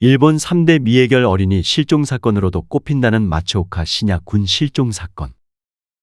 일본 3대 미해결 어린이 실종 사건으로도 꼽힌다는 마츠오카 시냐 군 실종 사건.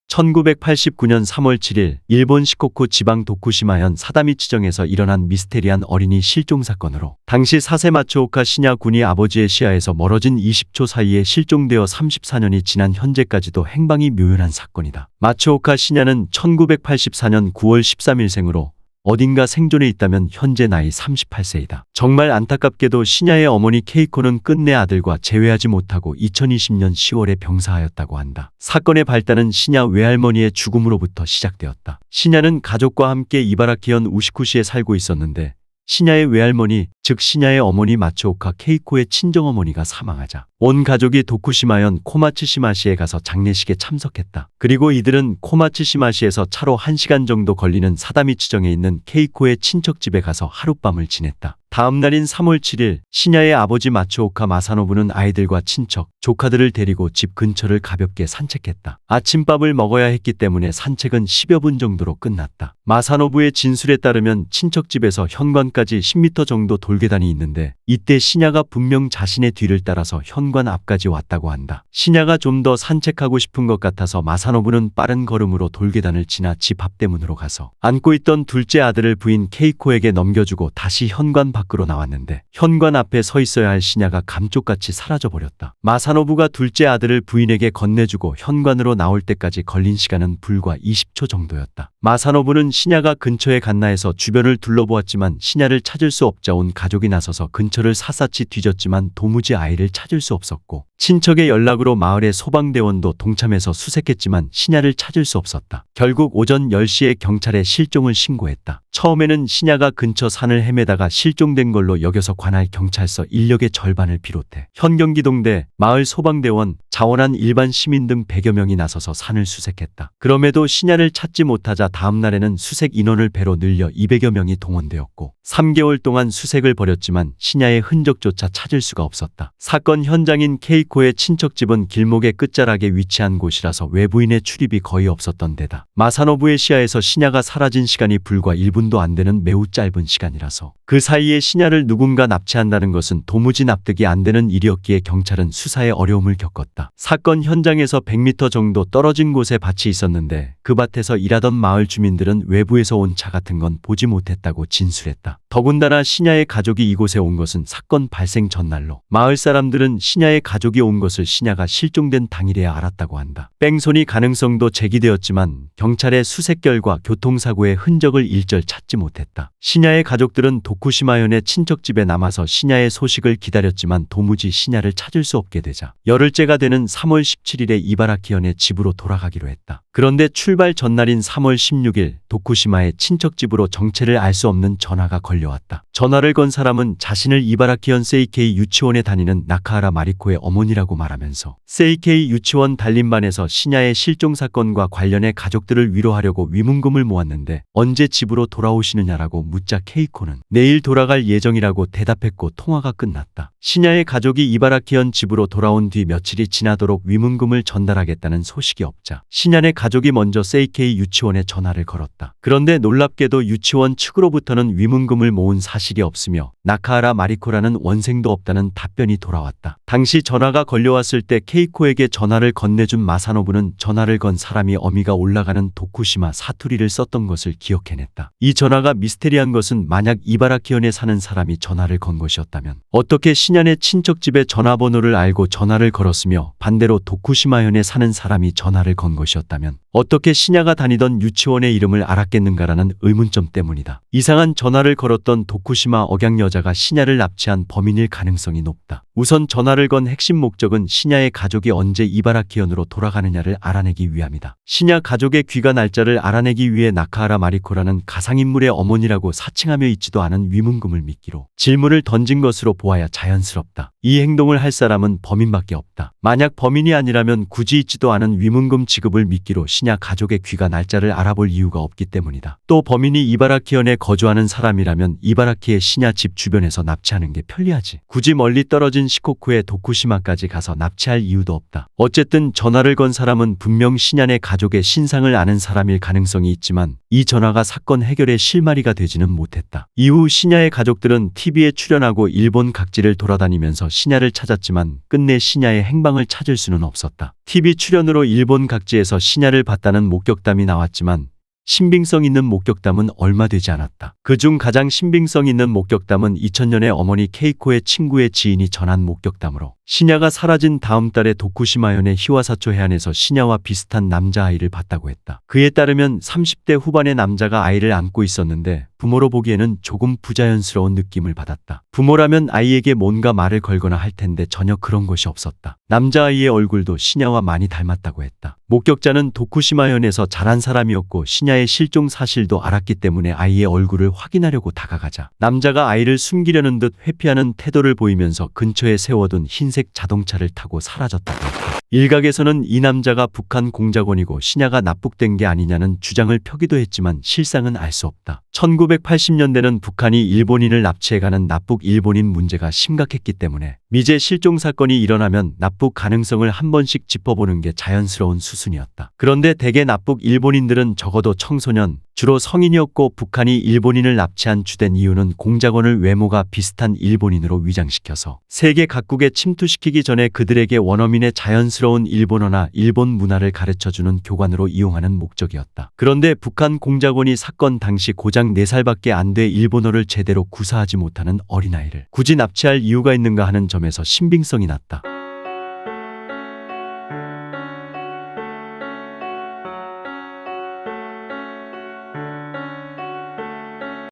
1989년 3월 7일 일본 시코쿠 지방 도쿠시마현 사다미치정에서 일어난 미스테리한 어린이 실종 사건으로 당시 4세 마츠오카 시냐 군이 아버지의 시야에서 멀어진 20초 사이에 실종되어 34년이 지난 현재까지도 행방이 묘연한 사건이다. 마츠오카 시냐는 1984년 9월 13일 생으로 어딘가 생존해 있다면 현재 나이 38세이다. 정말 안타깝게도 시냐의 어머니 케이코는 끝내 아들과 재회하지 못하고 2020년 10월에 병사하였다고 한다. 사건의 발단은 시냐 외할머니의 죽음으로부터 시작되었다. 시냐는 가족과 함께 이바라키현 우시쿠시에 살고 있었는데 시냐의 외할머니, 즉 시냐의 어머니 마츠오카 케이코의 친정어머니가 사망하자 온 가족이 도쿠시마현 코마츠시마시에 가서 장례식에 참석했다. 그리고 이들은 코마츠시마시에서 차로 1시간 정도 걸리는 사다미치정에 있는 케이코의 친척집에 가서 하룻밤을 지냈다. 다음 날인 3월 7일 시냐의 아버지 마츠오카 마사노부는 아이들과 친척, 조카들을 데리고 집 근처를 가볍게 산책했다. 아침밥을 먹어야 했기 때문에 산책은 10여 분 정도로 끝났다. 마사노부의 진술에 따르면 친척집에서 현관까지 10m 정도 돌계단이 있는데 이때 시냐가 분명 자신의 뒤를 따라서 현관 앞까지 왔다고 한다. 시냐가 좀 더 산책하고 싶은 것 같아서 마사노부는 빠른 걸음으로 돌계단을 지나 집 앞대문으로 가서 안고 있던 둘째 아들을 부인 케이코에게 넘겨주고 다시 현관 밖으로 나왔는데 현관 앞에 서 있어야 할 시냐가 감쪽같이 사라져버렸다. 마사노부가 둘째 아들을 부인에게 건네주고 현관으로 나올 때까지 걸린 시간은 불과 20초 정도였다. 마사노부는 시냐가 근처에 갔나 해서 주변을 둘러보았지만 시냐를 찾을 수 없자 온 가족이 나서서 근처를 샅샅이 뒤졌지만 도무지 아이를 찾을 수 없었고 친척의 연락으로 마을의 소방대원도 동참해서 수색했지만 시냐를 찾을 수 없었다. 결국 오전 10시에 경찰에 실종을 신고했다. 처음에는 시냐가 근처 산을 헤매다가 실종된 걸로 여겨서 관할 경찰서 인력의 절반을 비롯해 현경기동대, 마을 소방대원, 자원한 일반 시민 등 100여 명이 나서서 산을 수색했다. 그럼에도 시냐를 찾지 못하자 다음 날에는 수색 인원을 배로 늘려 200여 명이 동원되었고 3개월 동안 수색을 벌였지만 시냐의 흔적조차 찾을 수가 없었다. 사건 현장인 케이코의 친척집은 길목의 끝자락에 위치한 곳이라서 외부인의 출입이 거의 없었던 데다 마사노부의 시야에서 시냐가 사라진 시간이 불과 1분도 안 되는 매우 짧은 시간이라서 그 사이에 시냐를 누군가 납치한다는 것은 도무지 납득이 안 되는 일이었기에 경찰은 수사에 어려움을 겪었다. 사건 현장에서 100m 정도 떨어진 곳에 밭이 있었는데 그 밭에서 일하던 마을 주민들은 외부에서 온 차 같은 건 보지 못했다고 진술했다. 더군다나 시냐의 가족이 이곳에 온 것은 사건 발생 전날로 마을 사람들은 시냐의 가족이 온 것을 시냐가 실종된 당일에야 알았다고 한다. 뺑소니 가능성도 제기되었지만 경찰의 수색 결과 교통사고의 흔적을 일절 찾지 못했다. 시냐의 가족들은 도쿠시마현의 친척집에 남아서 시냐의 소식을 기다렸지만 도무지 시냐를 찾을 수 없게 되자 열흘째가 되는 3월 17일에 이바라키현의 집으로 돌아가기로 했다. 그런데 출발 전날인 3월 16일 도쿠시마의 친척집으로 정체를 알 수 없는 전화가 걸려왔다. 전화를 건 사람은 자신을 이바라키현 세이케이 유치원에 다니는 나카하라 마리코의 어머니라고 말하면서 세이케이 유치원 단림반에서 시냐의 실종 사건과 관련해 가족들을 위로하려고 위문금을 모았는데 언제 집으로 돌아오시느냐라고 묻자 케이코는 내일 돌아갈 예정이라고 대답했고 통화가 끝났다. 시냐의 가족이 이바라키현 집으로 돌아온 뒤 며칠이 지나도록 위문금을 전달하겠다는 소식이 없자 시냐의 가족이 먼저 세이케이 유치원에 전화를 걸었다. 그런데 놀랍게도 유치원 측으로부터는 위문금을 모은 사실이 없으며 나카하라 마리코라는 원생도 없다는 답변이 돌아왔다. 당시 전화가 걸려왔을 때 케이코에게 전화를 건네준 마사노부는 전화를 건 사람이 어미가 올라가는 도쿠시마 사투리를 썼던 것을 기억해냈다. 이 전화가 미스테리한 것은 만약 이바라키현에 사는 사람이 전화를 건 것이었다면 어떻게 시냐의 친척집의 전화번호를 알고 전화를 걸었으며 반대로 도쿠시마현에 사는 사람이 전화를 건 것이었다면 어떻게 시냐가 다니던 유치원의 이름을 알았겠는가라는 의문점 때문이다. 이상한 전화를 걸었던 도쿠시마 억양 여자가 시냐를 납치한 범인일 가능성이 높다. 우선 전화를 건 핵심 목적은 시냐의 가족이 언제 이바라키현으로 돌아가느냐를 알아내기 위함이다. 시냐 가족의 귀가 날짜를 알아내기 위해 나카하라 마리코라는 가상인물의 어머니라고 사칭하며 있지도 않은 위문금을 미끼로 질문을 던진 것으로 보아야 자연스럽다. 이 행동을 할 사람은 범인밖에 없다. 만약 범인이 아니라면 굳이 있지도 않은 위문금 지급을 미끼로 시냐 가족의 귀가 날짜를 알아볼 이유가 없기 때문이다. 또 범인이 이바라키현에 거주하는 사람이라면 이바라키의 시냐 집 주변에서 납치하는 게 편리하지. 굳이 멀리 떨어진 시코쿠의 도쿠시마까지 가서 납치할 이유도 없다. 어쨌든 전화를 건 사람은 분명 시냐의 가족의 신상을 아는 사람일 가능성이 있지만 이 전화가 사건 해결의 실마리가 되지는 못했다. 이후 신야의 가족들은 TV에 출연하고 일본 각지를 돌아다니면서 신야를 찾았지만 끝내 신야의 행방을 찾을 수는 없었다. TV 출연으로 일본 각지에서 신야를 봤다는 목격담이 나왔지만 신빙성 있는 목격담은 얼마 되지 않았다. 그중 가장 신빙성 있는 목격담은 2000년에 어머니 케이코의 친구의 지인이 전한 목격담으로 신야가 사라진 다음 달에 도쿠시마현의 히와사초 해안에서 신야와 비슷한 남자아이를 봤다고 했다. 그에 따르면 30대 후반의 남자가 아이를 안고 있었는데 부모로 보기에는 조금 부자연스러운 느낌을 받았다. 부모라면 아이에게 뭔가 말을 걸거나 할 텐데 전혀 그런 것이 없었다. 남자아이의 얼굴도 신야와 많이 닮았다고 했다. 목격자는 도쿠시마현에서 자란 사람이었고 신야의 실종 사실도 알았기 때문에 아이의 얼굴을 확인하려고 다가가자 남자가 아이를 숨기려는 듯 회피하는 태도를 보이면서 근처에 세워둔 흰색 자동차를 타고 사라졌다고 했다. 일각에서는 이 남자가 북한 공작원이고 신야가 납북된 게 아니냐는 주장을 펴기도 했지만 실상은 알 수 없다. 1980년대는 북한이 일본인을 납치해가는 납북 일본인 문제가 심각했기 때문에 미제 실종 사건이 일어나면 납북 가능성을 한 번씩 짚어보는 게 자연스러운 수순이었다. 그런데 대개 납북 일본인들은 적어도 청소년, 주로 성인이었고 북한이 일본인을 납치한 주된 이유는 공작원을 외모가 비슷한 일본인으로 위장시켜서 세계 각국에 침투시키기 전에 그들에게 원어민의 자연스러운 일본어나 일본 문화를 가르쳐주는 교관으로 이용하는 목적이었다. 그런데 북한 공작원이 사건 당시 고작 4살밖에 안 돼 일본어를 제대로 구사하지 못하는 어린아이를 굳이 납치할 이유가 있는가 하는 점에서 신빙성이 났다.